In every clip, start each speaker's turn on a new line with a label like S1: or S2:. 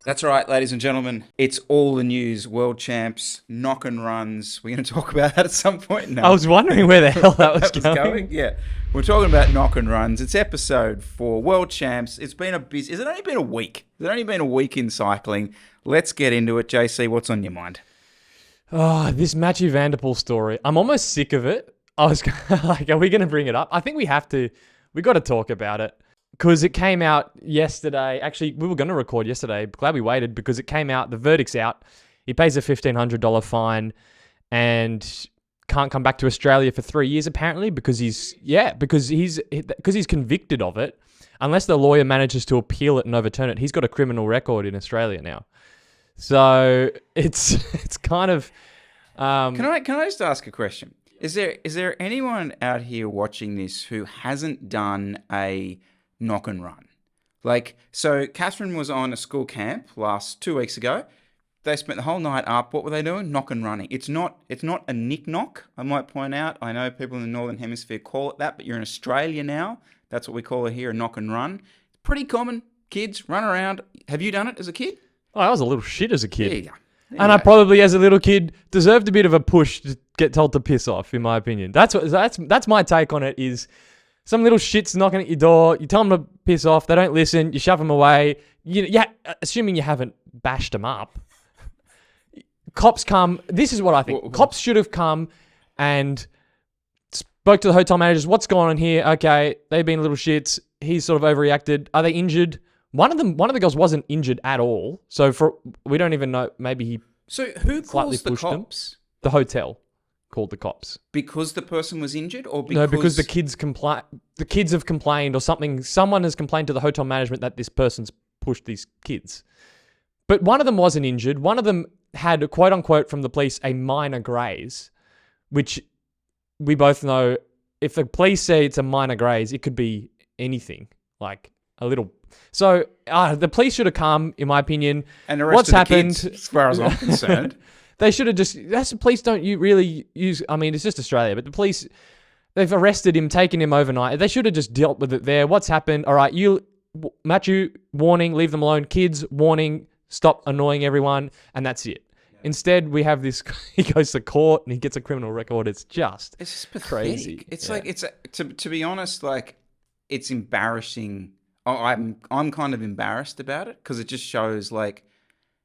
S1: That's right, ladies and gentlemen. It's all the news. World champs, knock and runs. We're going to talk about that at some point.
S2: I
S1: No,
S2: was wondering where the hell that was
S1: that was
S2: going.
S1: going. Yeah, we're talking about knock and runs. It's episode 4. World champs. It's been a busy. Has it only been a week? Has it only been a week in cycling? Let's get into it. JC, what's on your mind?
S2: Oh, this Matthew Van Der Poel story. I'm almost sick of it. I was like, are we going to bring it up? I think we have to. We got to talk about it because it came out yesterday. Actually, we were going to record yesterday. Glad we waited because it came out. The verdict's out. He pays a $1,500 fine and can't come back to Australia for 3 years apparently because he's convicted of it. Unless the lawyer manages to appeal it and overturn it, he's got a criminal record in Australia now. So it's kind of.
S1: Can I just ask a question? Is there anyone out here watching this who hasn't done a knock and run? Like, so Catherine was on a school camp 2 weeks ago. They spent the whole night up. What were they doing? Knock and running. It's not a nick knock, I might point out. I know people in the Northern Hemisphere call it that, but you're in Australia now. That's what we call it here, a knock and run. It's pretty common. Kids run around. Have you done it as a kid?
S2: Oh, I was a little shit as a kid.
S1: There you go.
S2: And I probably, as a little kid, deserved a bit of a push to get told to piss off, in my opinion. That's my take on it, is some little shit's knocking at your door, you tell them to piss off, they don't listen, you shove them away, assuming you haven't bashed them up. Cops come, this is what I think. Cops should have come and spoke to the hotel managers, what's going on here? Okay, they've been little shits, he's sort of overreacted. Are they injured? One of the girls wasn't injured at all, so we don't even know. Maybe he.
S1: So who
S2: slightly
S1: calls the
S2: pushed
S1: cops?
S2: Them. The hotel called the cops
S1: Because the person was injured, or because
S2: no, because the kids have complained or something. Someone has complained to the hotel management that this person's pushed these kids. But one of them wasn't injured. One of them had, quote unquote, from the police, a minor graze, which we both know. If the police say it's a minor graze, it could be anything, like a little. So the police should have come, in my opinion.
S1: And arrested
S2: what's happened,
S1: kids, as far as I'm concerned.
S2: They should have just. That's the police don't really use. I mean, it's just Australia, but the police, they've arrested him, taken him overnight. They should have just dealt with it there. What's happened? All right, Matthew, warning, leave them alone. Kids, warning, stop annoying everyone, and that's it. Yeah. Instead, we have this. He goes to court and he gets a criminal record. It's just
S1: pathetic.
S2: Crazy.
S1: It's like to be honest, like it's embarrassing. I'm kind of embarrassed about it because it just shows like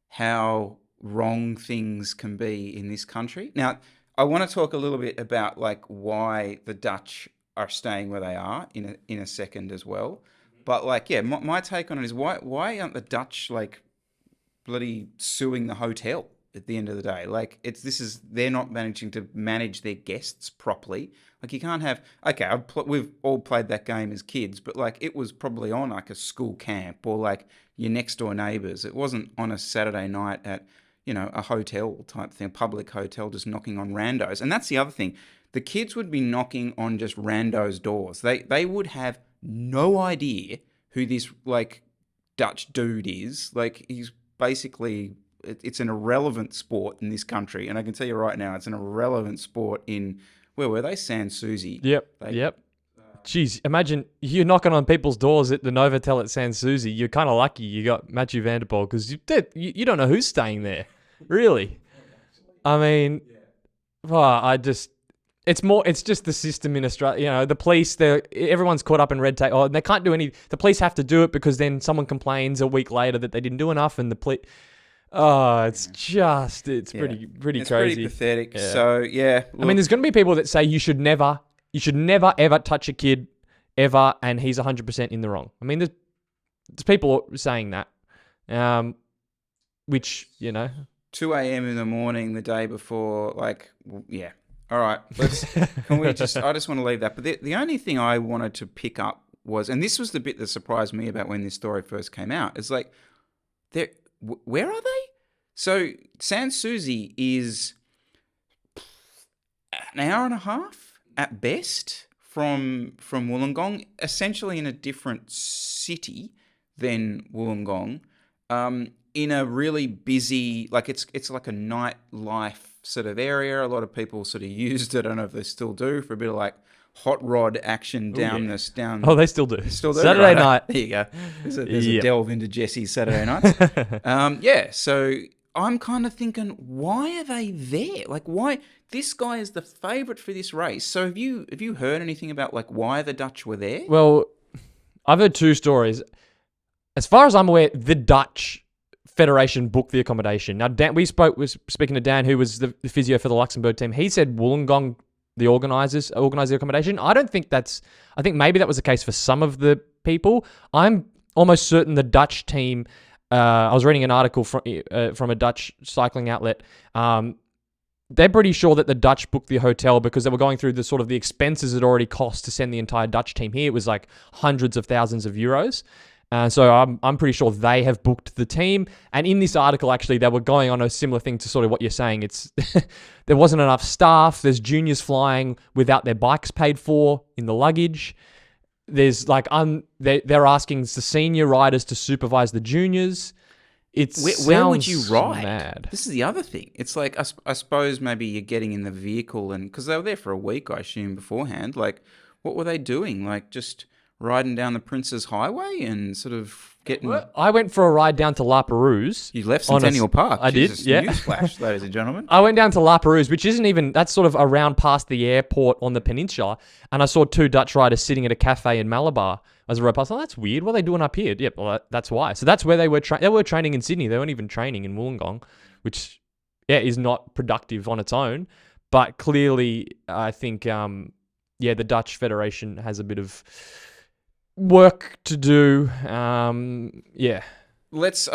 S1: how wrong things can be in this country. Now, I want to talk a little bit about like why the Dutch are staying where they are in a second as well. But like, yeah, my take on it is why aren't the Dutch like bloody suing the hotel at the end of the day? Like they're not managing to manage their guests properly. Like you can't have, okay, we've all played that game as kids, but like it was probably on like a school camp or like your next door neighbours. It wasn't on a Saturday night at, a hotel type thing, a public hotel, just knocking on randos. And that's the other thing. The kids would be knocking on just randos' doors. They would have no idea who this like Dutch dude is. Like he's basically, it's an irrelevant sport in this country. And I can tell you right now, it's an irrelevant sport in, where were they? Sans Souci.
S2: Yep. Jeez, imagine you're knocking on people's doors at the Novotel at Sans Souci. You're kind of lucky you got Matthew Van Der Poel because you don't know who's staying there, really. I mean, it's just the system in Australia. The police, everyone's caught up in red tape. Oh, and they can't do any. The police have to do it because then someone complains a week later that they didn't do enough, and the police. Oh, it's pretty crazy. It's
S1: pretty pathetic. Yeah. So yeah,
S2: I mean, there's going to be people that say you should never ever touch a kid ever, and he's 100% in the wrong. I mean, there's people saying that, which
S1: 2 a.m. in the morning the day before, like, yeah. All right, I just want to leave that. But the only thing I wanted to pick up was, and this was the bit that surprised me about when this story first came out, is like, where are they? So Sans Souci is an hour and a half at best from Wollongong, essentially in a different city than Wollongong, in a really busy, like it's like a nightlife sort of area. A lot of people sort of used it, I don't know if they still do, for a bit of like hot rod action down this down.
S2: Oh, they still do.
S1: Still do.
S2: Saturday
S1: Right?
S2: night.
S1: There you go. There's a delve into Jesse's Saturday nights. Yeah. So I'm kind of thinking, why are they there? Like, why? This guy is the favourite for this race. So have you heard anything about like why the Dutch were there?
S2: Well, I've heard two stories. As far as I'm aware, the Dutch Federation booked the accommodation. Now, Dan, was speaking to Dan, who was the physio for the Luxembourg team. He said Wollongong, the organised the accommodation. I think maybe that was the case for some of the people. I'm almost certain the Dutch team. I was reading an article from a Dutch cycling outlet. They're pretty sure that the Dutch booked the hotel because they were going through the sort of the expenses it already cost to send the entire Dutch team here. It was like hundreds of thousands of euros. So I'm pretty sure they have booked the team. And in this article, actually, they were going on a similar thing to sort of what you're saying. It's there wasn't enough staff. There's juniors flying without their bikes paid for in the luggage. There's like they're asking the senior riders to supervise the juniors.
S1: Where would you ride?
S2: Mad.
S1: This is the other thing. It's like I suppose maybe you're getting in the vehicle, and because they were there for a week, I assume beforehand. Like, what were they doing? Like just riding down the Prince's Highway and sort of getting.
S2: I went for a ride down to La Perouse.
S1: You left Centennial Park.
S2: I did. Yeah.
S1: Newsflash, ladies and gentlemen.
S2: I went down to La Perouse, which isn't even. That's sort of around past the airport on the peninsula, and I saw two Dutch riders sitting at a cafe in Malabar. As I rode past, that's weird. What are they doing up here? Yep, well, that's why. So that's where they were. They were training in Sydney. They weren't even training in Wollongong, which, is not productive on its own. But clearly, I think, the Dutch Federation has a bit of work to do.
S1: Let's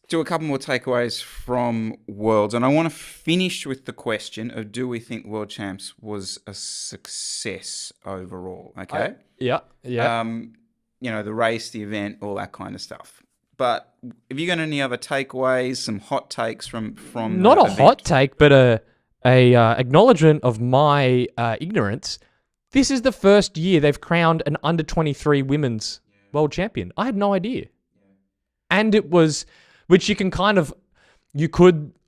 S1: do a couple more takeaways from Worlds, and I want to finish with the question of: do we think World Champs was a success overall? Okay.
S2: Yeah.
S1: The race, the event, all that kind of stuff. But have you got any other takeaways? Some hot takes from
S2: not
S1: the
S2: a
S1: event?
S2: hot take, but a acknowledgement of my ignorance. This is the first year they've crowned an under 23 women's world champion. I had no idea. And it was, which you could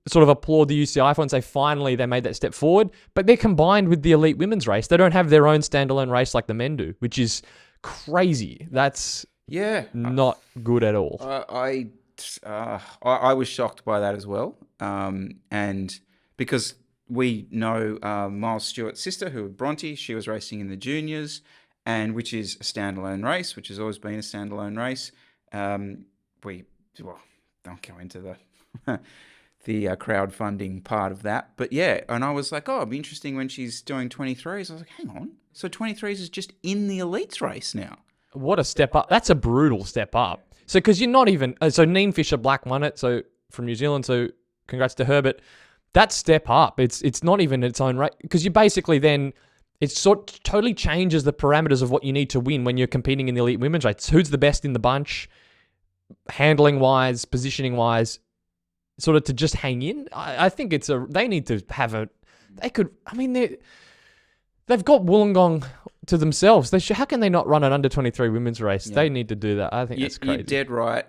S2: sort of applaud the UCI for and say, finally, they made that step forward. But they're combined with the elite women's race. They don't have their own standalone race like the men do, which is crazy. That's not good at all.
S1: I was shocked by that as well. And because we know Miles Stewart's sister, who was Bronte, she was racing in the juniors, and which is a standalone race, which has always been a standalone race. We don't go into the crowdfunding part of that, but and I was like, it'd be interesting when she's doing 23s. I was like, hang on, so 23s is just in the elites race now.
S2: What a step up! That's a brutal step up. So because you're not even so Neen Fisher Black won it, so from New Zealand. So congrats to her, but that step up, it's not even its own race because you basically then. It totally changes the parameters of what you need to win when you're competing in the elite women's race. Who's the best in the bunch, handling-wise, positioning-wise, sort of to just hang in? I think they need to have they've got Wollongong to themselves. How can they not run an under-23 women's race? Yeah. They need to do that. I think that's crazy.
S1: You're dead right.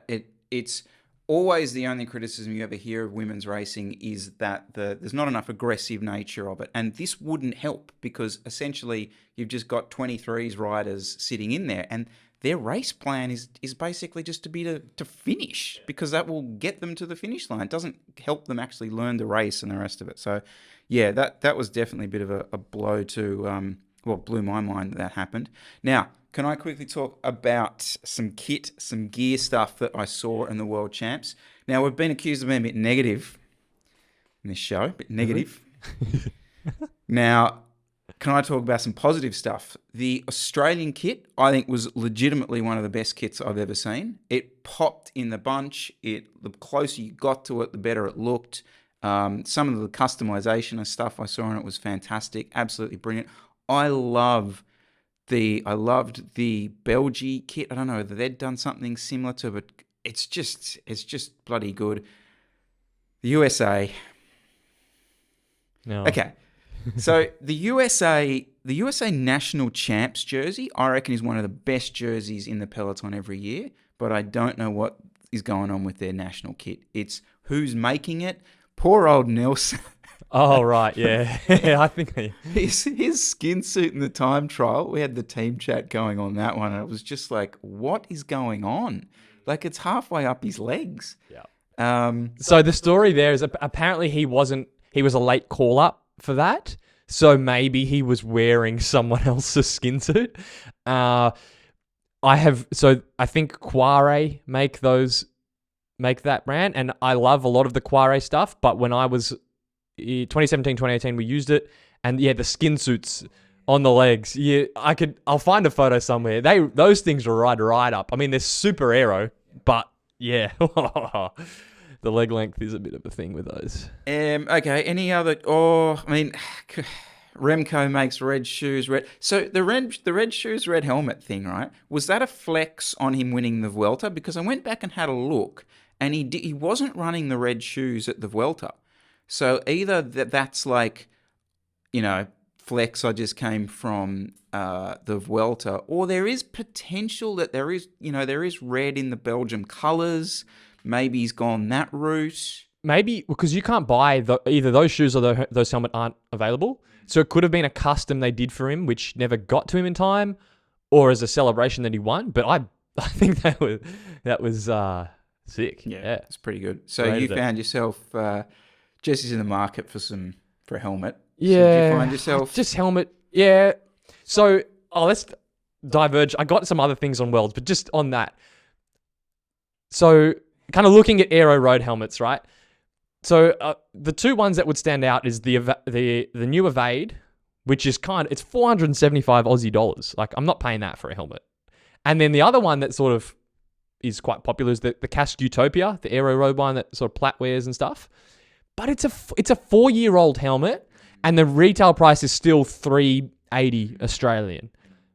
S1: It's always the only criticism you ever hear of women's racing is that there's not enough aggressive nature of it. And this wouldn't help because essentially you've just got 23s riders sitting in there and their race plan is basically just to finish because that will get them to the finish line. It doesn't help them actually learn the race and the rest of it. So, that was definitely a bit of a blow to, blew my mind that happened. Now, can I quickly talk about some kit, some gear stuff that I saw in the World Champs? Now, we've been accused of being a bit negative in this show, a bit negative. Now, can I talk about some positive stuff? The Australian kit, I think, was legitimately one of the best kits I've ever seen. It popped in the bunch. The closer you got to it, the better it looked. Some of the customization and stuff I saw in it was fantastic, absolutely brilliant. I loved the Belgie kit. I don't know whether they'd done something similar to, but it's just bloody good. The USA.
S2: No.
S1: Okay. So the USA national champs jersey, I reckon, is one of the best jerseys in the peloton every year, but I don't know what is going on with their national kit. It's who's making it. Poor old Nelson.
S2: Oh, right. Yeah. I think.
S1: His skin suit in the time trial, we had the team chat going on that one, and it was just like, what is going on? Like, it's halfway up his legs.
S2: Yeah.
S1: Um,
S2: So the story there is apparently he was a late call up for that. So maybe he was wearing someone else's skin suit. I think Quare make that brand, and I love a lot of the Quare stuff, but when I was 2017, 2018, we used it, and yeah, the skin suits on the legs. Yeah, I'll find a photo somewhere. Those things are right up. I mean, they're super aero, but yeah, the leg length is a bit of a thing with those.
S1: okay, any other? Oh, I mean, Remco makes red shoes red. So the red shoes red helmet thing, right? Was that a flex on him winning the Vuelta? Because I went back and had a look, and he wasn't running the red shoes at the Vuelta. So either that's like, flex, I just came from the Vuelta, or there is potential that there is red in the Belgium colours. Maybe he's gone that route.
S2: Maybe because you can't buy either those shoes or those helmet aren't available. So it could have been a custom they did for him, which never got to him in time, or as a celebration that he won. But I think that was sick. Yeah,
S1: it's pretty good. So
S2: Rated
S1: you found yourself. Jesse's in the market for a helmet.
S2: Yeah.
S1: So did you find yourself
S2: just helmet? Yeah. So let's diverge. I got some other things on Worlds, but just on that. So kind of looking at aero road helmets, right? So the two ones that would stand out is the new Evade, which is it's 475 Aussie dollars. Like, I'm not paying that for a helmet. And then the other one that sort of is quite popular is the Casque Utopia, the aero road one that sort of Platt wears and stuff. But it's a 4-year-old helmet, and the retail price is still $380 Australian,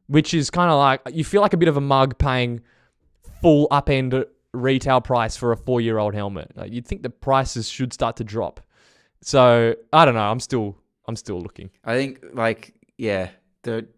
S2: which is kind of like, you feel like a bit of a mug paying full upend retail price for a 4-year-old helmet. Like, you'd think the prices should start to drop. So I don't know. I'm still looking.
S1: I think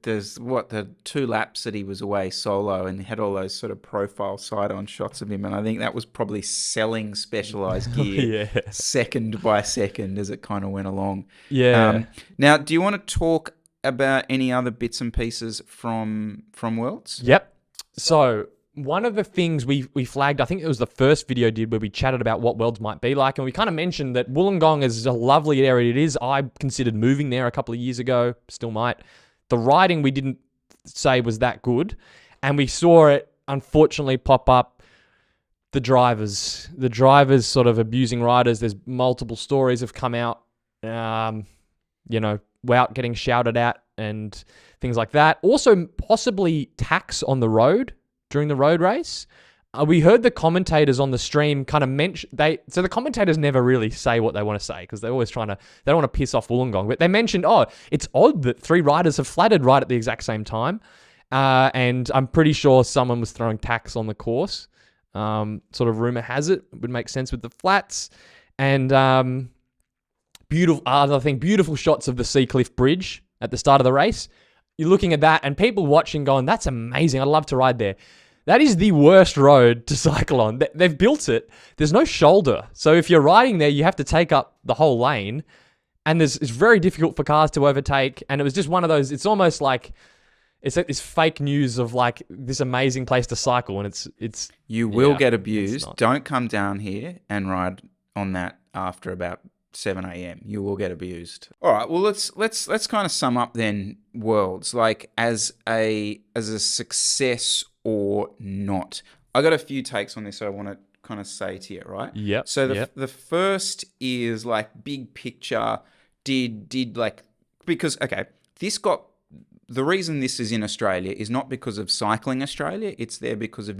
S1: there's the 2 laps that he was away solo and had all those sort of profile side-on shots of him, and I think that was probably selling Specialized gear second by second as it kind of went along.
S2: Yeah.
S1: Now, do you want to talk about any other bits and pieces from Worlds?
S2: Yep. So one of the things we flagged, I think it was the first video I did where we chatted about what Worlds might be like, and we kind of mentioned that Wollongong is a lovely area. It is. I considered moving there a couple of years ago. Still might. The riding we didn't say was that good, and we saw it unfortunately pop up. The drivers sort of abusing riders. There's multiple stories have come out, Wout getting shouted at and things like that. Also, possibly tax on the road during the road race. We heard the commentators on the stream kind of mention so the commentators never really say what they want to say because they're always they don't want to piss off Wollongong. But they mentioned, it's odd that 3 riders have flatted right at the exact same time. And I'm pretty sure someone was throwing tax on the course. Sort of rumor has it would make sense with the flats. And beautiful shots of the Seacliff Bridge at the start of the race. You're looking at that and people watching going, that's amazing. I'd love to ride there. That is the worst road to cycle on. They've built it. There's no shoulder. So if you're riding there, you have to take up the whole lane. And it's very difficult for cars to overtake. And it was just one of those, it's almost like, it's like this fake news of like this amazing place to cycle. And it's
S1: you will get abused. Don't come down here and ride on that after about 7 a.m. You will get abused. All right. Well, let's kind of sum up then Worlds, like as a success or not. I got a few takes on this I want to kind of say to you, right?
S2: Yep.
S1: So the first is like big picture. Did like, because the reason this is in Australia is not because of Cycling Australia. It's there because of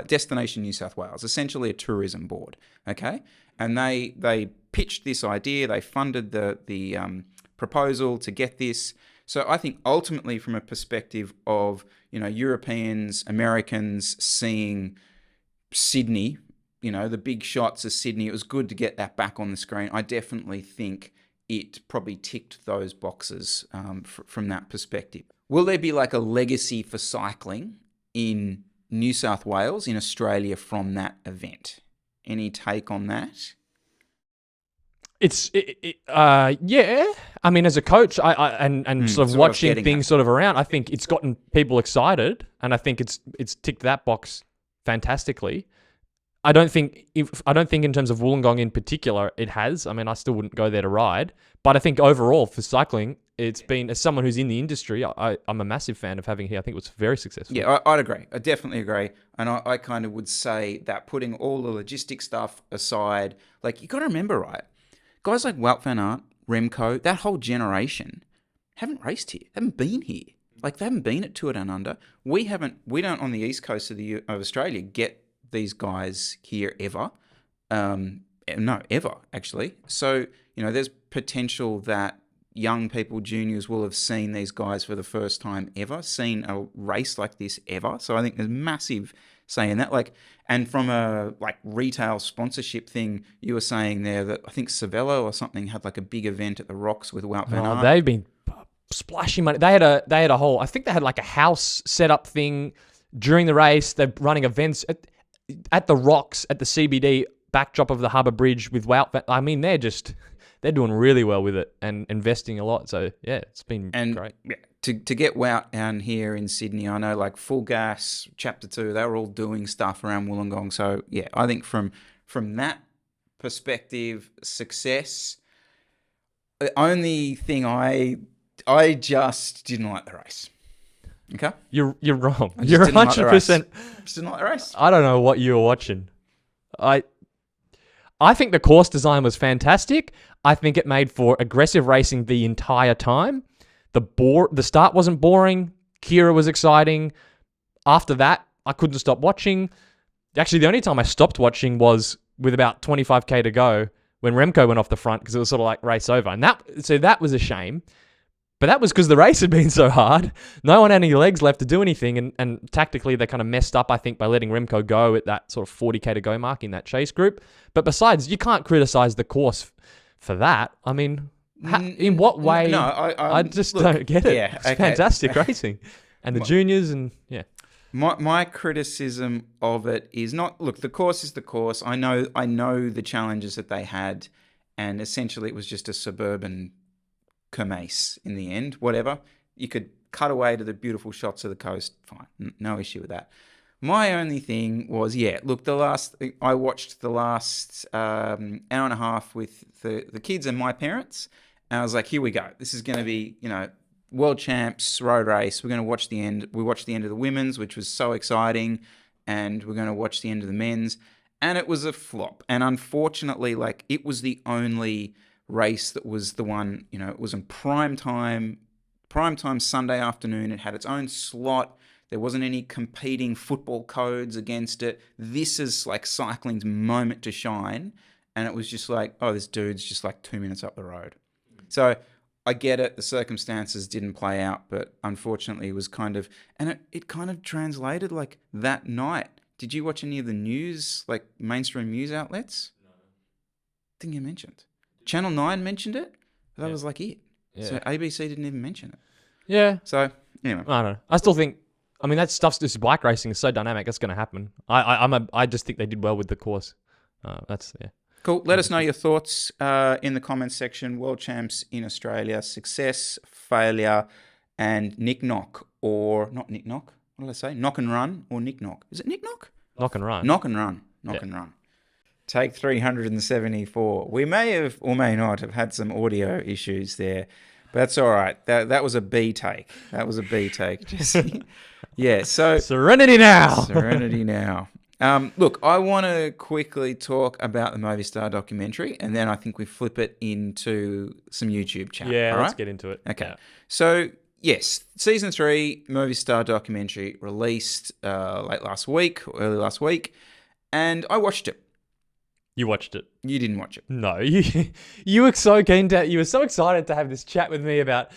S1: Destination New South Wales, essentially a tourism board. Okay, and they pitched this idea. They funded the proposal to get this. So I think ultimately, from a perspective of Europeans, Americans seeing Sydney, the big shots of Sydney, it was good to get that back on the screen. I definitely think it probably ticked those boxes from that perspective. Will there be like a legacy for cycling in New South Wales, in Australia, from that event? Any take on that?
S2: Yeah. I mean, as a coach, and sort of
S1: so what I was
S2: watching
S1: getting
S2: things sort of around, I think it's gotten people excited, and I think it's ticked that box fantastically. I don't think in terms of Wollongong in particular it has. I mean, I still wouldn't go there to ride, but I think overall for cycling, it's been, as someone who's in the industry, I'm a massive fan of having it here. I think it was very successful.
S1: Yeah, I'd agree. I definitely agree. And I kind of would say that putting all the logistic stuff aside, like you got to remember, right? Guys like Wout van Aert, Remco, that whole generation haven't raced here, haven't been here. Like they haven't been at Tour Down Under. We don't on the east coast of Australia get these guys here ever. No, ever actually. So there's potential that young people, juniors, will have seen these guys for the first time ever, seen a race like this ever. So I think there's massive say in that. Like, and from a retail sponsorship thing, you were saying there that I think Cervelo or something had like a big event at the Rocks with Wout van Aert.
S2: They've been splashing money. They had a whole, I think they had like a house setup thing during the race. They're running events at the Rocks at the CBD backdrop of the Harbour Bridge with Wout. I mean, they're doing really well with it and investing a lot. So yeah, it's been great.
S1: Yeah, to get Wout down here in Sydney, I know like Full Gas, Chapter 2, they were all doing stuff around Wollongong. So yeah, I think from that perspective, success. The only thing I just didn't like the race. Okay,
S2: you're wrong. You're 100%.
S1: Just didn't like the race.
S2: I don't know what you were watching. I think the course design was fantastic. I think it made for aggressive racing the entire time. The start wasn't boring. Kira was exciting. After that, I couldn't stop watching. Actually, the only time I stopped watching was with about 25k to go when Remco went off the front because it was sort of like race over. And that was a shame. But that was because the race had been so hard. No one had any legs left to do anything. And tactically, they kind of messed up, I think, by letting Remco go at that sort of 40k to go mark in that chase group. But besides, you can't criticize the course for that. I mean, in what way?
S1: No,
S2: I just don't get it.
S1: Yeah,
S2: it's fantastic racing. And the juniors and, yeah.
S1: My criticism of it is not, look, the course is the course. I know the challenges that they had. And essentially, it was just a suburban Kermesse in the end, whatever. You could cut away to the beautiful shots of the coast, fine, no issue with that. My only thing was, look, I watched the last hour and a half with the kids and my parents, and I was like, here we go. This is going to be, world champs road race. We're going to watch the end. We watched the end of the women's, which was so exciting, and we're going to watch the end of the men's, and it was a flop. And unfortunately, it was the only race that was the one, it was in prime time Sunday afternoon. It had its own slot. There wasn't any competing football codes against it. This is like cycling's moment to shine. And it was just like, oh, this dude's just like 2 minutes up the road. So I get it. The circumstances didn't play out, but unfortunately it was kind of, and it kind of translated like that night. Did you watch any of the news, like mainstream news outlets? No. Didn't get mentioned. Channel 9 mentioned it. That was like it. Yeah. So ABC didn't even mention it.
S2: Yeah.
S1: So, anyway.
S2: I don't know. I still think, I mean, that stuff's just, bike racing is so dynamic. That's going to happen. I just think they did well with the course. Yeah.
S1: Cool. Let us know your thoughts in the comments section. World champs in Australia, success, failure, and Nick Knock, or not Nick Knock. What did I say? Knock and run or Nick Knock? Is it Nick Knock?
S2: Knock and run.
S1: Knock and run. Knock and run. Take 374. We may have or may not have had some audio issues there, but that's all right. That was a B take. That was a B take, Jesse. Yeah, so...
S2: Serenity now.
S1: Serenity now. Look, I want to quickly talk about the Movistar documentary, and then I think we flip it into some YouTube chat.
S2: Yeah,
S1: all
S2: let's
S1: right?
S2: get into it.
S1: Okay. Yeah. So, yes, Season 3 Movistar documentary released early last week, and I watched it.
S2: You watched it.
S1: You didn't watch it.
S2: No, you were so you were so excited to have this chat with me about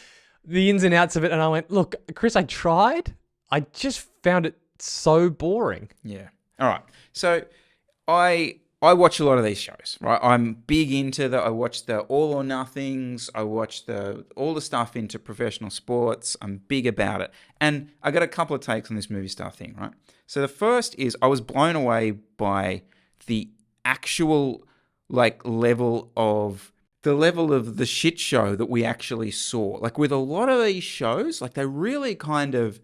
S2: the ins and outs of it, and I went, look, Chris, I tried. I just found it so boring.
S1: Yeah. All right. So I watch a lot of these shows, right? I'm big into I watch the All or Nothings. I watch all the stuff into professional sports. I'm big about it. And I got a couple of takes on this Movistar thing, right? So the first is I was blown away by the actual level of the level of the shit show that we actually saw. Like with a lot of these shows, like they really kind of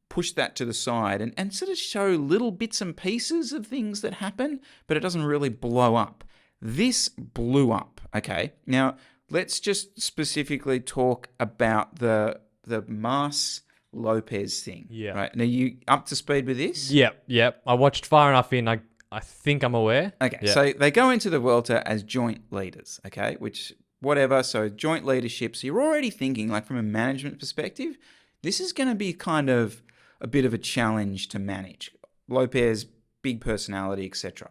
S1: push that to the side and sort of show little bits and pieces of things that happen, but it doesn't really blow up. This blew up, okay? Now, let's just specifically talk about the Mas Lopez thing.
S2: Yeah.
S1: Right. Now, you up to speed with this?
S2: Yep. I watched far enough in. I think I'm aware.
S1: Okay.
S2: Yeah.
S1: So they go into the Vuelta as joint leaders, okay? Which, whatever. So joint leadership. So you're already thinking, like from a management perspective, this is going to be kind of a bit of a challenge to manage. Lopez, big personality, etc.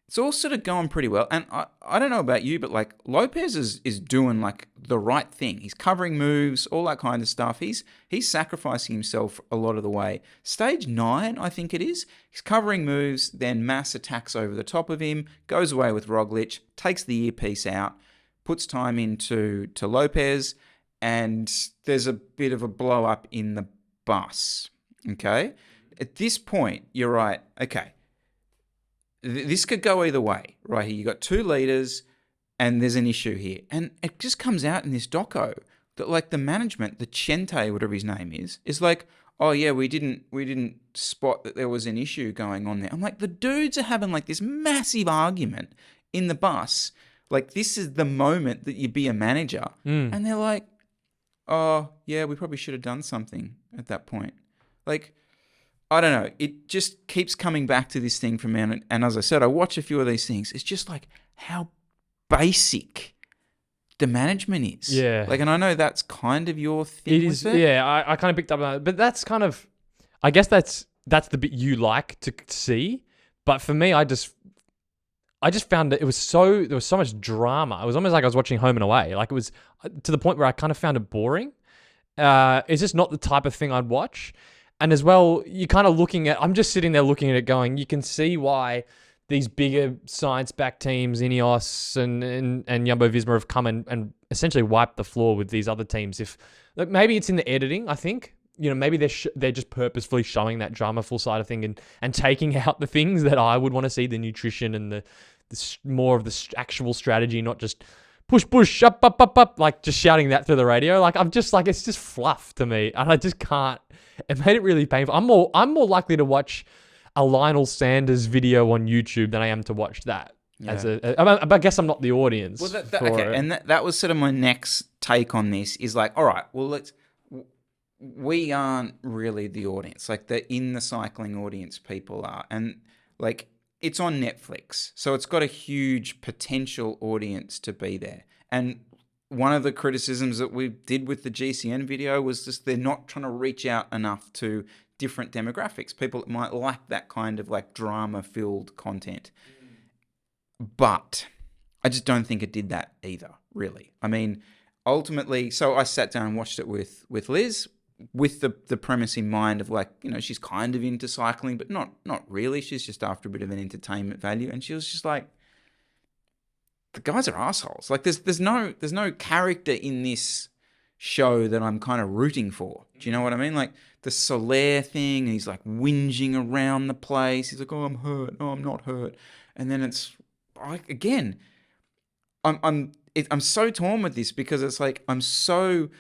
S1: It's all sort of going pretty well. And I don't know about you, but like Lopez is doing like the right thing. He's covering moves, all that kind of stuff. He's sacrificing himself a lot of the way. Stage 9, I think it is. He's covering moves, then Mas attacks over the top of him, goes away with Roglic, takes the earpiece out, puts time into Lopez, and there's a bit of a blow up in the bus. Okay? At this point, you're right. Okay. This could go either way, right here. You got two leaders, and there's an issue here, and it just comes out in this doco that like the management, the Chente, whatever his name is like, oh yeah, we didn't spot that there was an issue going on there. I'm like, the dudes are having like this massive argument in the bus, like this is the moment that you be a manager, and they're like, oh yeah, we probably should have done something at that point, like. I don't know. It just keeps coming back to this thing for me. And as I said, I watch a few of these things. It's just like how basic the management is.
S2: Yeah.
S1: Like, and I know that's kind of your thing.
S2: It is. Yeah, I kind of picked up on that. But that's kind of, I guess that's the bit you like to see. But for me, I just found that there was so much drama. It was almost like I was watching Home and Away. Like it was to the point where I kind of found it boring. It's just not the type of thing I'd watch. And as well, you're kind of I'm just sitting there looking at it going, you can see why these bigger science-backed teams, Ineos and Jumbo-Visma have come and essentially wiped the floor with these other teams. Look, maybe it's in the editing, I think. You know, maybe they're just purposefully showing that dramaful side of thing and taking out the things that I would want to see, the nutrition and the more of the actual strategy, not just push, up, like just shouting that through the radio. Like I'm just like, it's just fluff to me. And I just can't. It made it really painful. I'm more likely to watch a Lionel Sanders video on YouTube than I am to watch that. Yeah. I guess I'm not the audience.
S1: Well, okay, and that was sort of my next take on this. Is like, all right, well, we aren't really the audience. Like the in the cycling audience, people are, and like it's on Netflix, so it's got a huge potential audience to be there. And one of the criticisms that we did with the GCN video was just they're not trying to reach out enough to different demographics, people that might like that kind of like drama-filled content. But I just don't think it did that either, really. I mean, ultimately, so I sat down and watched it with Liz with the premise in mind of like, you know, she's kind of into cycling, but not really. She's just after a bit of an entertainment value. And she was just like, the guys are assholes. Like there's no character in this show that I'm kind of rooting for. Do you know what I mean? Like the Soler thing, and he's like whinging around the place. He's like, oh, I'm hurt. Oh, I'm not hurt. And then it's like, again, I'm so torn with this because it's like, I'm so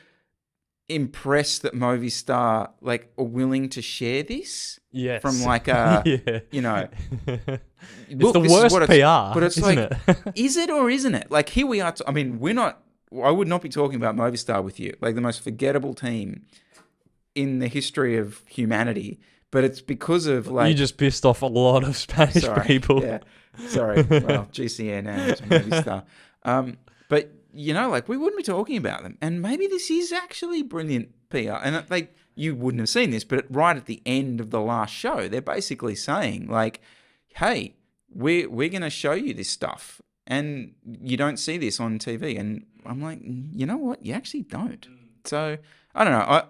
S1: impressed that Movistar like are willing to share this.
S2: Yes.
S1: From like a, you know,
S2: it's the worst PR.
S1: But it's like, is it or isn't it? Like here we are. I mean, I would not be talking about Movistar with you, like the most forgettable team in the history of humanity. But it's because of like...
S2: You just pissed off a lot of Spanish people.
S1: Yeah. Sorry. Well, GCN and Movistar. But, you know, like we wouldn't be talking about them. And maybe this is actually brilliant PR. And like, you wouldn't have seen this, but right at the end of the last show, they're basically saying like, hey, we're going to show you this stuff. And you don't see this on TV. And I'm like, you know what? You actually don't. So, I don't know.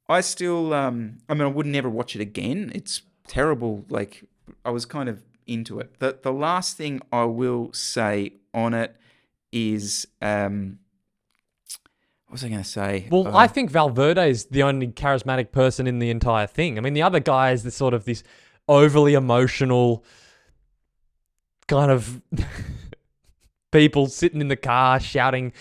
S1: I still, I mean, I would never watch it again. It's terrible. Like, I was kind of into it. The last thing I will say on it is, what was I going to say?
S2: Well, I think Valverde is the only charismatic person in the entire thing. I mean, the other guy is this overly emotional kind of people sitting in the car shouting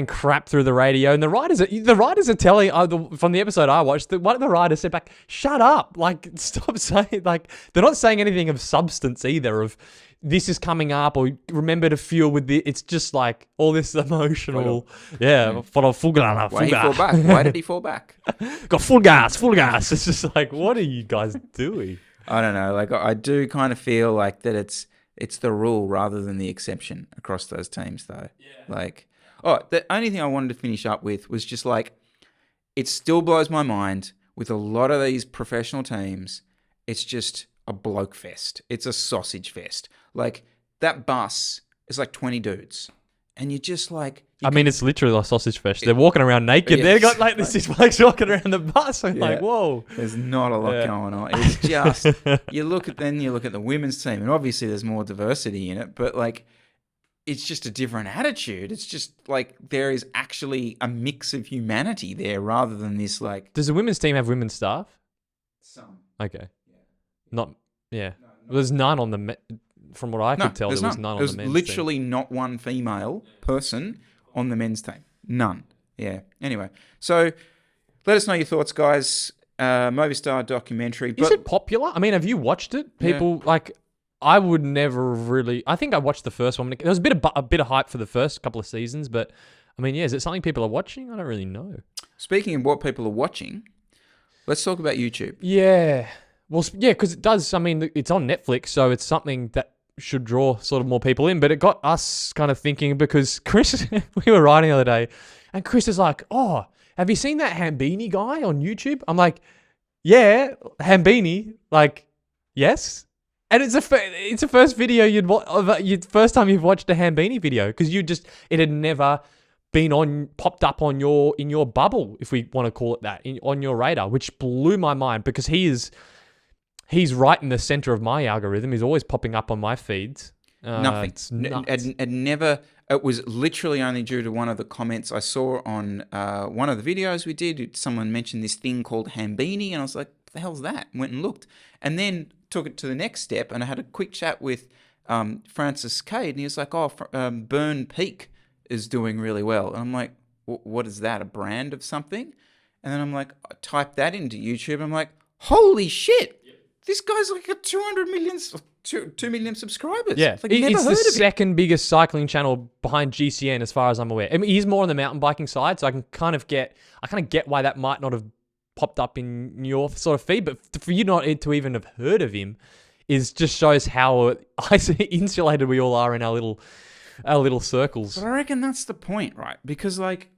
S2: crap through the radio, and the riders are telling from the episode I watched, one of the riders said back, "Shut up! Like, stop saying, like, they're not saying anything of substance either. Of this is coming up, or remember to fuel with the. It's just like all this emotional, full gas.
S1: Why did he fall back? Why did he fall back?
S2: Got full gas. It's just like, what are you guys doing?
S1: I don't know. Like, I do kind of feel like that it's the rule rather than the exception across those teams, though. Yeah. Like. Oh, the only thing I wanted to finish up with was just like, it still blows my mind with a lot of these professional teams. It's just a bloke fest. It's a sausage fest. Like, that bus is like 20 dudes. And you're just like...
S2: it's literally a sausage fest. They're walking around naked. They've got like this blokes walking around the bus. I'm like, whoa.
S1: There's not a lot going on. It's just, you look at the women's team, and obviously there's more diversity in it, but like... It's just a different attitude. It's just like there is actually a mix of humanity there rather than this like...
S2: Does the women's team have women's staff?
S1: Some.
S2: Okay. No, there's none on the... From what I could tell, there was none on the men's team.
S1: There's literally not one female person on the men's team. None. Yeah. Anyway, so let us know your thoughts, guys. Movistar documentary.
S2: Is it popular? I mean, have you watched it? People like... I would never really... I think I watched the first one. There was a bit of hype for the first couple of seasons, but I mean, is it something people are watching? I don't really know.
S1: Speaking of what people are watching, let's talk about YouTube.
S2: Yeah. Well, because it does. I mean, it's on Netflix, so it's something that should draw sort of more people in, but it got us kind of thinking because Chris... we were riding the other day, and Chris is like, oh, have you seen that Hambini guy on YouTube? I'm like, yeah, Hambini. Like, yes. And it's a first video first time you've watched a Hambini video because it had never been popped up in your bubble, if we want to call it that, on your radar, which blew my mind because he's right in the center of my algorithm. He's always popping up on my feeds.
S1: Nothing.
S2: It's nuts.
S1: It was literally only due to one of the comments I saw on one of the videos we did. Someone mentioned this thing called Hambini, and I was like, "What the hell's that?" And went and looked, and then took it to the next step, and I had a quick chat with Francis Cade, and he was like, Burn Peak is doing really well. And I'm like, what is that, a brand of something? And then I'm like, I typed that into YouTube, and I'm like, holy shit, this guy's like a 2 million subscribers.
S2: Yeah,
S1: like, it's
S2: the second biggest cycling channel behind GCN as far as I'm aware. I mean, he's more on the mountain biking side, so I kind of get why that might not have popped up in your sort of feed, but for you not to even have heard of him just shows how insulated we all are in our little circles.
S1: But I reckon that's the point, right? Because like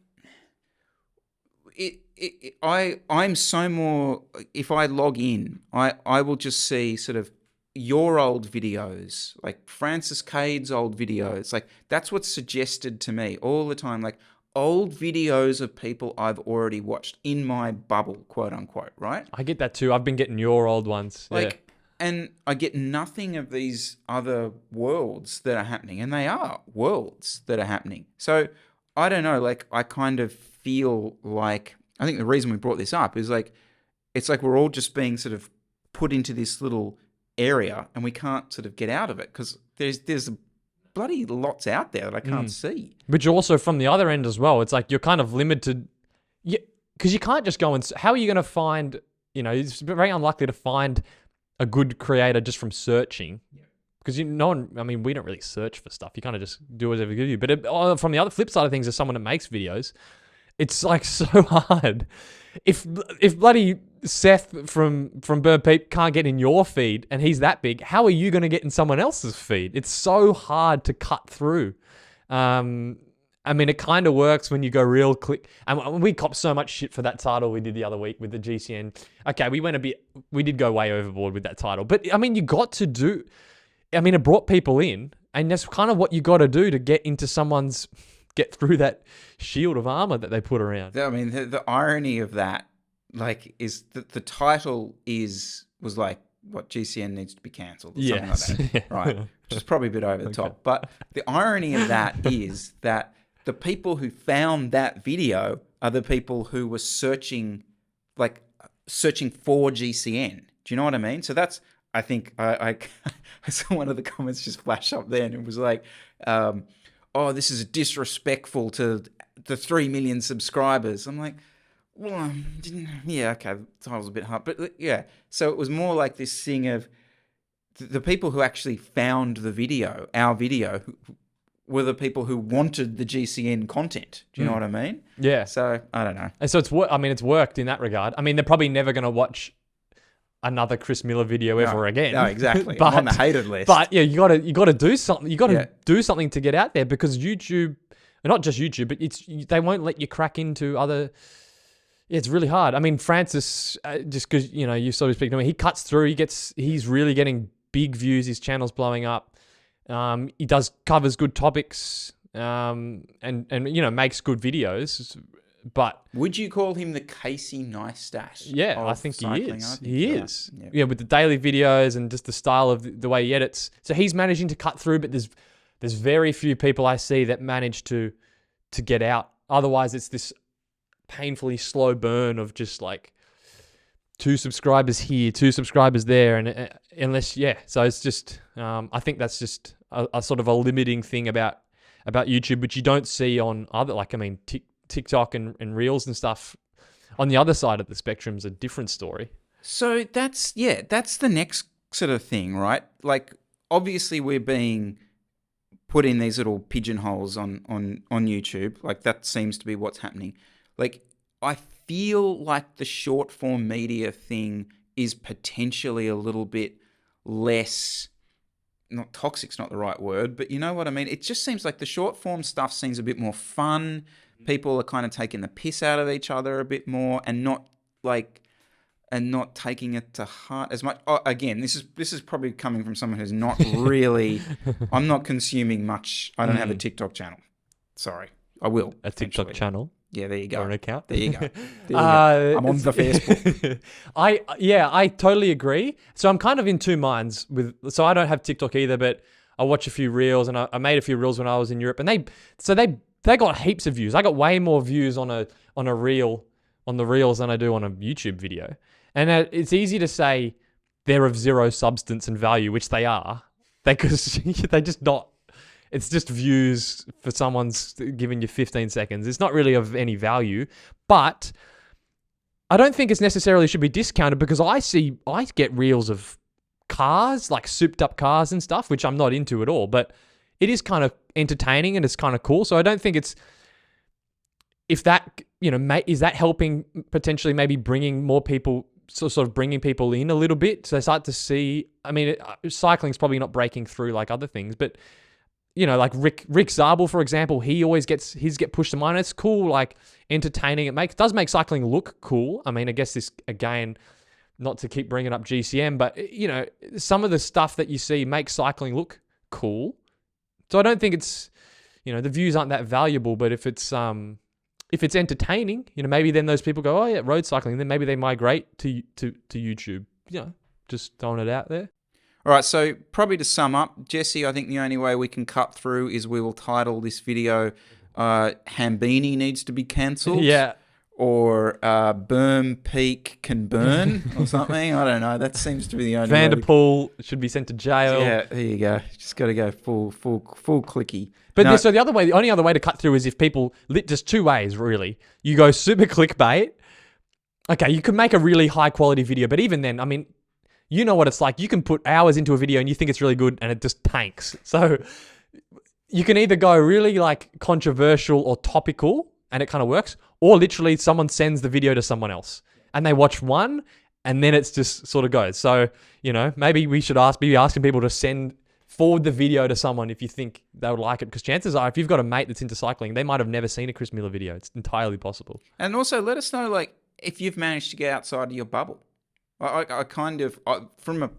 S1: I'm so more, if I log in, I will just see sort of your old videos, like Francis Cade's old videos. Like that's what's suggested to me all the time. Like old videos of people I've already watched in my bubble, quote unquote, right?
S2: I get that too. I've been getting your old ones.
S1: Like, and I get nothing of these other worlds that are happening, and they are worlds that are happening. So I don't know, like I kind of feel like, I think the reason we brought this up is like, it's like we're all just being sort of put into this little area and we can't sort of get out of it because there's bloody lots out there that I can't see.
S2: But you're also from the other end as well. It's like you're kind of limited, because you can't just go and... How are you going to find... it's very unlikely to find a good creator just from searching. Because we don't really search for stuff. You kind of just do whatever you do. But from the other flip side of things, as someone that makes videos, it's like so hard. If bloody Seth from Burn Peak can't get in your feed and he's that big, how are you going to get in someone else's feed? It's so hard to cut through. It kind of works when you go real quick. And we copped so much shit for that title we did the other week with the GCN. Okay, we did go way overboard with that title. But, you got to do... it brought people in, and that's kind of what you got to do to get through that shield of armor that they put around.
S1: The irony of that, like, is that the title was like, what, GCN needs to be cancelled or something like that, right? Which is probably a bit over the top. But the irony of that is that the people who found that video are the people who were searching for GCN. Do you know what I mean? So that's, I think, I I saw one of the comments just flash up there, and it was like, "Oh, this is disrespectful to the 3 million subscribers." I'm like, well, yeah, okay, the title's a bit hard, but yeah. So it was more like this thing of the people who actually found the video, our video, were the people who wanted the GCN content. Do you know what I mean?
S2: Yeah.
S1: So I don't know.
S2: And so it's worked in that regard. I mean, they're probably never going to watch another Chris Miller video ever again.
S1: No, exactly.
S2: But,
S1: I'm on the hated list.
S2: But yeah, you got to do something. You got to do something to get out there, because YouTube, and not just YouTube, but they won't let you crack into other. Yeah, it's really hard. I mean, Francis, just because you sort of speak to him, he cuts through. He's really getting big views. His channel's blowing up. He covers good topics, and makes good videos. But
S1: would you call him the Casey Neistat?
S2: Yeah, I think he is. He is.
S1: Yeah.
S2: Yeah, with the daily videos and just the style of the way he edits. So he's managing to cut through, but there's very few people I see that manage to get out. Otherwise, it's this painfully slow burn of just like 2 subscribers here, 2 subscribers there, and so it's just I think that's just a sort of a limiting thing about YouTube, which you don't see on other, like, I mean, TikTok and Reels and stuff. On the other side of the spectrum is a different story.
S1: So that's the next sort of thing, right? Like, obviously we're being put in these little pigeonholes on YouTube. Like, that seems to be what's happening. Like, I feel like the short form media thing is potentially a little bit less, not toxic's not the right word, but you know what I mean? It just seems like the short form stuff seems a bit more fun. People are kind of taking the piss out of each other a bit more, and not taking it to heart as much. Oh, again, this is probably coming from someone who's not really, I'm not consuming much. I don't have a TikTok channel. Sorry. I will.
S2: A TikTok channel?
S1: Yeah, there you go.
S2: Or an account?
S1: There you go. I'm on the Facebook.
S2: I totally agree. So I'm kind of in two minds so I don't have TikTok either, but I watch a few reels, and I made a few reels when I was in Europe, and they got heaps of views. I got way more views on a reel, on the reels, than I do on a YouTube video. And it's easy to say they're of zero substance and value, which they are. They just not. It's just views for someone's giving you 15 seconds. It's not really of any value, but I don't think it's necessarily should be discounted, because I get reels of cars, like souped up cars and stuff, which I'm not into at all, but it is kind of entertaining and it's kind of cool. So I don't think it's, if that, is that helping potentially maybe bringing more people, sort of bringing people in a little bit, so they start to see, I mean, cycling's probably not breaking through like other things, but like Rick Zabel, for example, he always gets pushed to mine. It's cool, like entertaining. It does make cycling look cool. I mean, I guess this, again, not to keep bringing up GCM, but some of the stuff that you see makes cycling look cool. So I don't think it's, the views aren't that valuable, but if it's entertaining, maybe then those people go, oh yeah, road cycling, then maybe they migrate to YouTube. Just throwing it out there.
S1: All right, so probably to sum up, Jesse, I think the only way we can cut through is we will title this video Hambini needs to be cancelled.
S2: Yeah.
S1: Or Berm Peak can burn or something. I don't know. That seems to be the only
S2: Vanderpool should be sent to jail.
S1: Yeah, there you go. Just got to go full clicky.
S2: But so the only other way to cut through is if people, just 2 ways really. You go super clickbait. Okay, you could make a really high quality video, but even then, I mean, you know what it's like. You can put hours into a video and you think it's really good and it just tanks. So you can either go really like controversial or topical and it kind of works, or literally someone sends the video to someone else and they watch one and then it's just sort of goes. So, maybe we should be asking people to forward the video to someone if you think they would like it, because chances are if you've got a mate that's into cycling, they might have never seen a Chris Miller video. It's entirely possible. And
S1: also let us know, like, if you've managed to get outside of your bubble. I kind of, from a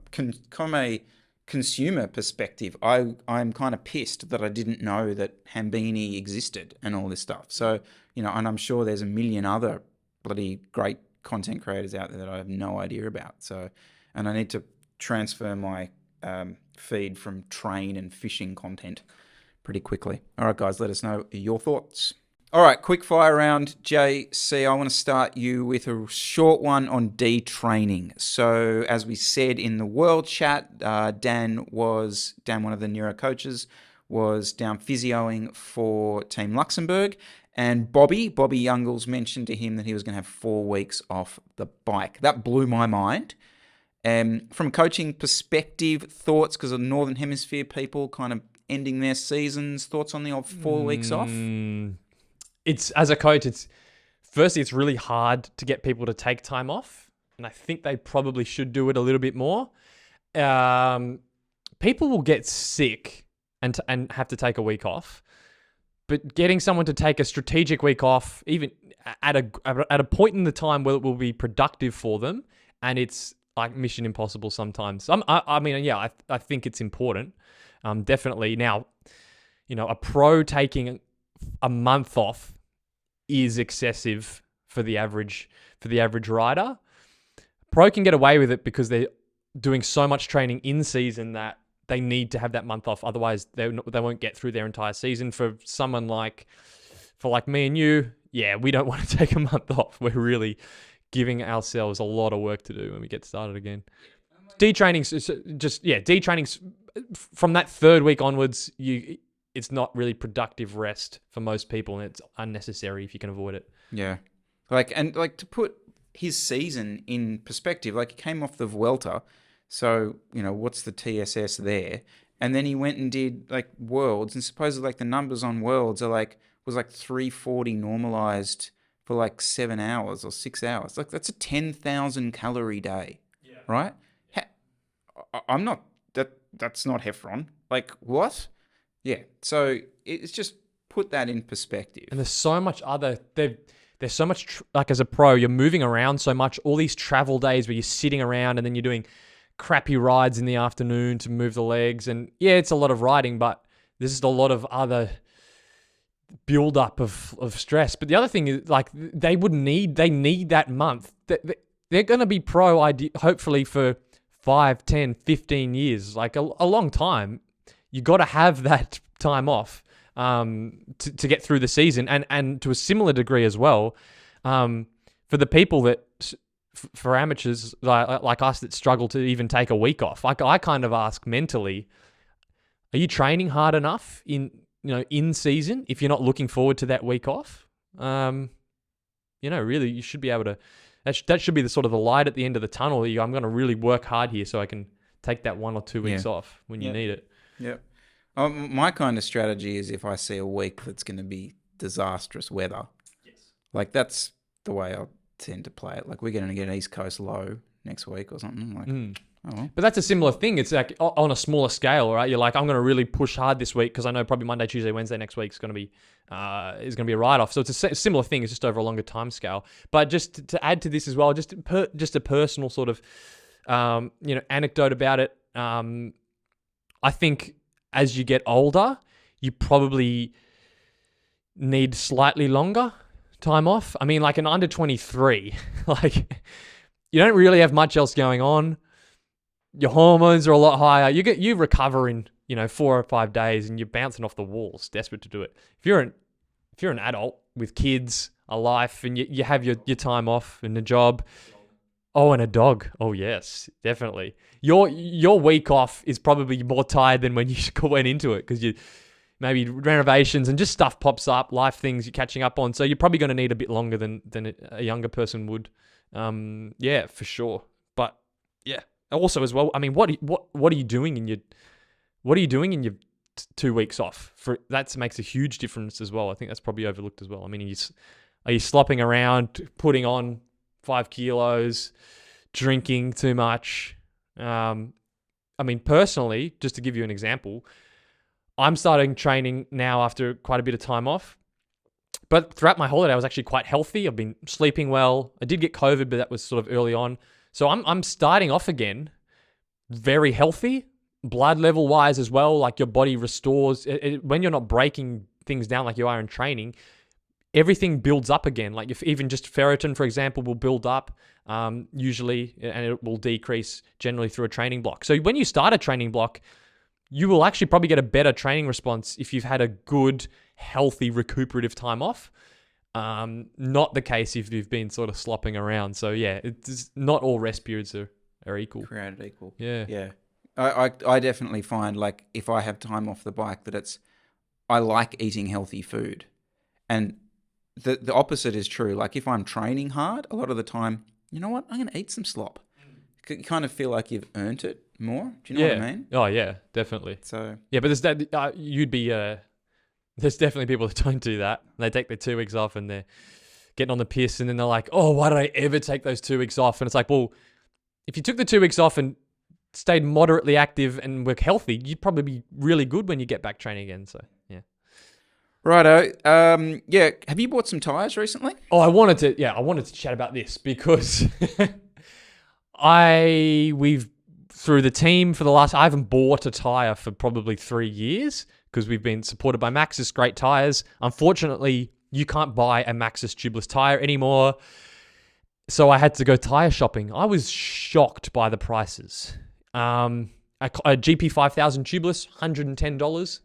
S1: consumer perspective, I'm kind of pissed that I didn't know that Hambini existed and all this stuff. So, and I'm sure there's a million other bloody great content creators out there that I have no idea about. So, and I need to transfer my feed from train and fishing content pretty quickly. All right, guys, let us know your thoughts. All right, quick fire round, JC. I want to start you with a short one on detraining. So, as we said in the world chat, Dan, one of the Nero coaches, was down physioing for Team Luxembourg, and Bobby Youngles mentioned to him that he was going to have 4 weeks off the bike. That blew my mind. From a coaching perspective, thoughts, because of Northern Hemisphere people kind of ending their seasons, thoughts on the old 4 weeks off?
S2: It's, as a coach, it's really hard to get people to take time off, and I think they probably should do it a little bit more. People will get sick and have to take a week off, but getting someone to take a strategic week off, even at a point in the time where it will be productive for them, and it's like mission impossible sometimes. I think it's important, definitely. Now, a pro taking a month off is excessive for the average rider. Pro can get away with it because they're doing so much training in season that they need to have that month off. Otherwise, they won't get through their entire season. For someone like me and you, yeah, we don't want to take a month off. We're really giving ourselves a lot of work to do when we get started again. Detraining's detraining's from that 3rd week onwards. It's not really productive rest for most people, and it's unnecessary if you can avoid it.
S1: Yeah. To put his season in perspective, he came off the Vuelta, so, what's the TSS there? And then he went and did, Worlds, and supposedly, the numbers on Worlds are, was 340 normalized for, 7 hours or 6 hours. That's a 10,000 calorie day, right? I'm not, that's not Heffron. What? Yeah, so it's just put that in perspective.
S2: And there's so much there's so much, as a pro, you're moving around so much, all these travel days where you're sitting around and then you're doing crappy rides in the afternoon to move the legs. And yeah, it's a lot of riding, but there's just a lot of other build-up of stress. But the other thing is, they need that month. They're going to be pro, hopefully, for 5, 10, 15 years, a long time. You got to have that time off to get through the season, and to a similar degree as well, for the people for amateurs like us that struggle to even take a week off. I kind of ask mentally, are you training hard enough in season if you're not looking forward to that week off? Really, you should be able to. That should be the sort of the light at the end of the tunnel. I'm going to really work hard here so I can take that 1 or 2 weeks off when you need it.
S1: Yeah. My kind of strategy is if I see a week that's going to be disastrous weather, that's the way I tend to play it. We're going to get an East Coast low next week or something. Oh well. But
S2: that's a similar thing. It's on a smaller scale, right? You're I'm going to really push hard this week because I know probably Monday, Tuesday, Wednesday next week is going to be a write-off. So it's a similar thing. It's just over a longer time scale. But just to add to this as well, just a personal sort of anecdote about it. I think as you get older, you probably need slightly longer time off. I mean, an under 23, you don't really have much else going on. Your hormones are a lot higher. You recover in 4 or 5 days, and you're bouncing off the walls, desperate to do it. If you're an adult with kids, a life, and you have your time off and a job. Oh, and a dog. Oh, yes, definitely. Your week off is probably more tired than when you went into it because you maybe renovations and just stuff pops up, life things you're catching up on. So you're probably going to need a bit longer than a younger person would. Yeah, for sure. But yeah, also as well. I mean, what are you doing in your 2 weeks off? That makes a huge difference as well. I think that's probably overlooked as well. I mean, are you slopping around, putting on 5 kilos, drinking too much? I mean, personally, just to give you an example, I'm starting training now after quite a bit of time off. But throughout my holiday, I was actually quite healthy. I've been sleeping well. I did get COVID, but that was sort of early on. So I'm starting off again very healthy, blood level wise as well. Your body restores. When you're not breaking things down like you are in training, everything builds up again. If even just ferritin, for example, will build up usually, and it will decrease generally through a training block. So when you start a training block, you will actually probably get a better training response if you've had a good, healthy recuperative time off. Not the case if you've been sort of slopping around. So yeah, it's not all rest periods are equal.
S1: Created equal.
S2: Yeah.
S1: Yeah. I definitely find, like, if I have time off the bike, that I like eating healthy food. And the opposite is true. Like, if I'm training hard, a lot of the time, you know what? I'm going to eat some slop. You kind of feel like you've earned it more. Do you know what I mean?
S2: Oh yeah, definitely.
S1: So
S2: yeah, but there's definitely people that don't do that. They take their 2 weeks off and they're getting on the piss, and then they're like, oh, why did I ever take those 2 weeks off? And it's like, well, if you took the 2 weeks off and stayed moderately active and were healthy, you'd probably be really good when you get back training again. So yeah.
S1: righto. Yeah. Have you bought some tires recently?
S2: Oh, I wanted to chat about this because we've through the team for the last, I haven't bought a tire for probably 3 years because we've been supported by Maxxis, great tires. Unfortunately, you can't buy a Maxxis tubeless tire anymore. So I had to go tire shopping. I was shocked by the prices. A GP 5000 tubeless, $110.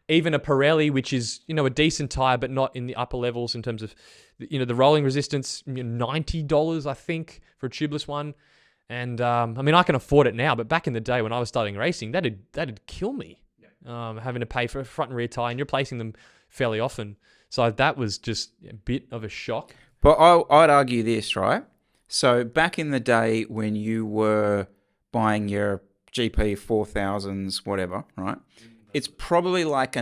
S2: Even a Pirelli, which is, a decent tire, but not in the upper levels in terms of, the rolling resistance, $90, I think, for a tubeless one. And, I can afford it now, but back in the day when I was starting racing, that'd kill me. Having to pay for a front and rear tire, and you're replacing them fairly often. So that was just a bit of a shock.
S1: But I'd argue this, right? So back in the day when you were buying your GP 4000s, whatever, right? It's probably like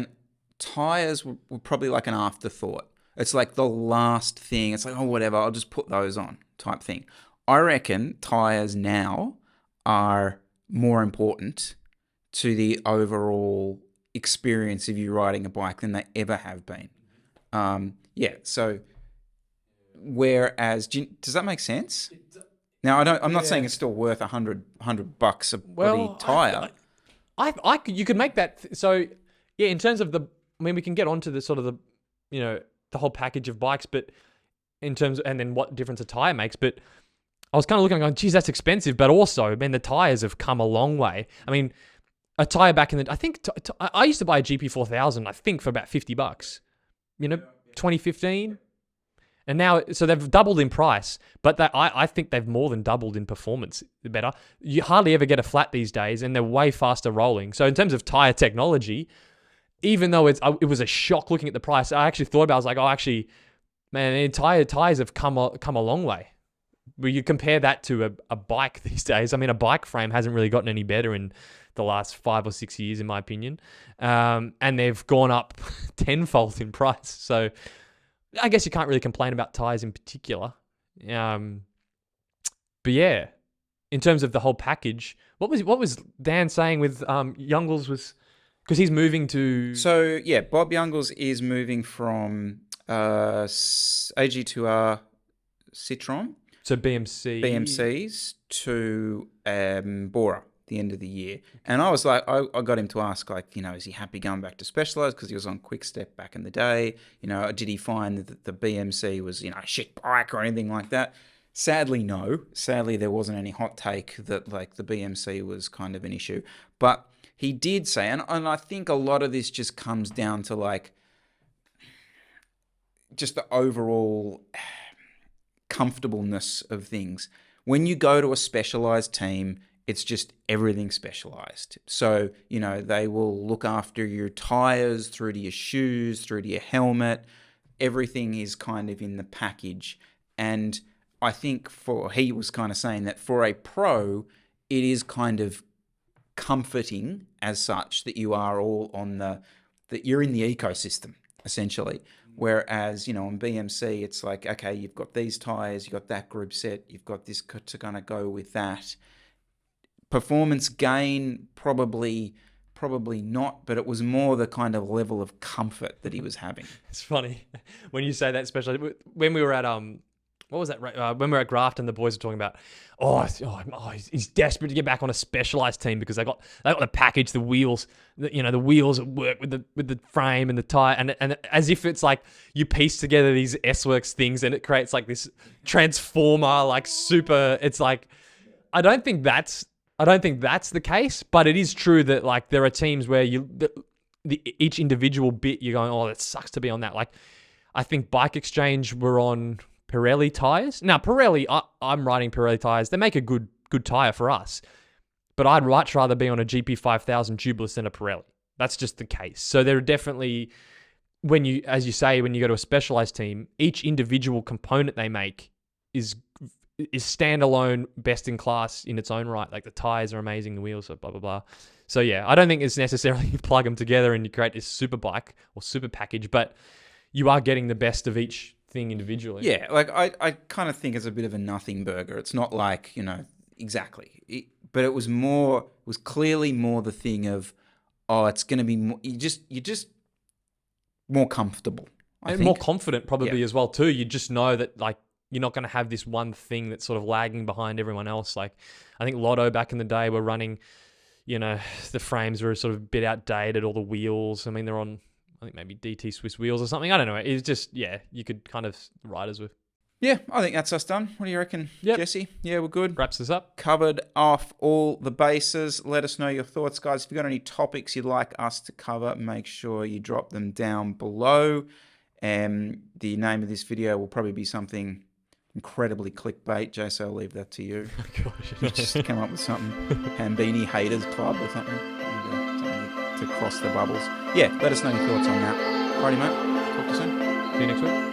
S1: tires were probably like an afterthought. It's like the last thing. It's like, oh, whatever, I'll just put those on type thing. I reckon tires now are more important to the overall experience of you riding a bike than they ever have been. So whereas, does that make sense? Now, I'm not saying it's still worth $100 a bloody tire.
S2: You could make that. So yeah, in terms of we can get onto the sort of the whole package of bikes, but in terms of, and then what difference a tire makes. But I was kind of looking and going, geez, that's expensive. But also, the tires have come a long way. A tire back in the, I think I used to buy a GP 4000, I think, for about $50. 2015. And now, so they've doubled in price, but I think they've more than doubled in performance. Better. You hardly ever get a flat these days, and they're way faster rolling. So in terms of tire technology, even though it was a shock looking at the price, I actually thought about it. I was like, oh, actually, man, tires have come a long way. When you compare that to a bike these days, a bike frame hasn't really gotten any better in the last 5 or 6 years, in my opinion. And they've gone up tenfold in price. So I guess you can't really complain about tires in particular. But yeah, in terms of the whole package, what was Dan saying with Youngles was, because he's moving to...
S1: So yeah, Bob Youngles is moving from AG2R Citroën.
S2: So BMCs
S1: to Bora the end of the year. And I was like, I got him to ask, like, is he happy going back to Specialized because he was on Quick Step back in the day? Did he find that the BMC was, a shit bike or anything like that? Sadly, no. Sadly, there wasn't any hot take that, like, the BMC was kind of an issue. But he did say, and I think a lot of this just comes down to, like, just the overall comfortableness of things. When you go to a Specialized team, it's just everything specialized. So, they will look after your tires, through to your shoes, through to your helmet. Everything is kind of in the package. And I think he was kind of saying that for a pro, it is kind of comforting as such that you are all that you're in the ecosystem, essentially. Whereas, on BMC, it's like, okay, you've got these tires, you've got that group set, you've got this to kind of go with that. Performance gain, probably not, but it was more the kind of level of comfort that he was having.
S2: It's funny when you say that, especially when we were at what was that? When we were at Grafton, the boys were talking about, he's desperate to get back on a Specialized team because they got the package, the wheels, the wheels at work with the frame and the tire, and as if it's like you piece together these S-Works things and it creates like this transformer, like super. It's like I don't think that's the case, but it is true that like there are teams where each individual bit, you're going, oh, that sucks to be on that. Like, I think Bike Exchange were on Pirelli tires. Now, Pirelli, I'm riding Pirelli tires. They make a good tire for us. But I'd much rather be on a GP5000 tubeless than a Pirelli. That's just the case. So there are definitely, as you say, when you go to a specialized team, each individual component they make is standalone, best in class in its own right. Like the tires are amazing, the wheels are blah, blah, blah. So yeah, I don't think it's necessarily you plug them together and you create this super bike or super package, but you are getting the best of each thing individually.
S1: Yeah, like I kind of think it's a bit of a nothing burger. It's not like, exactly. But it was clearly more the thing of, it's going to be more, you're just more comfortable. I think.
S2: More confident probably as well too. You just know that like you're not going to have this one thing that's sort of lagging behind everyone else. Like I think Lotto back in the day were running, the frames were sort of a bit outdated, all the wheels. I mean, they're on, I think maybe DT Swiss wheels or something. I don't know. It's just, you could kind of ride as with.
S1: Yeah, I think that's us done. What do you reckon, Jesse? Yeah, we're good.
S2: Wraps this up.
S1: Covered off all the bases. Let us know your thoughts, guys. If you've got any topics you'd like us to cover, make sure you drop them down below. The name of this video will probably be something incredibly clickbait. Jason, I'll leave that to you.
S2: Oh,
S1: You just come up with something. Hambini Haters Club or something. Something to cross the bubbles. Yeah, let us know your thoughts on that. Alrighty, mate. Talk to you soon.
S2: See you next week.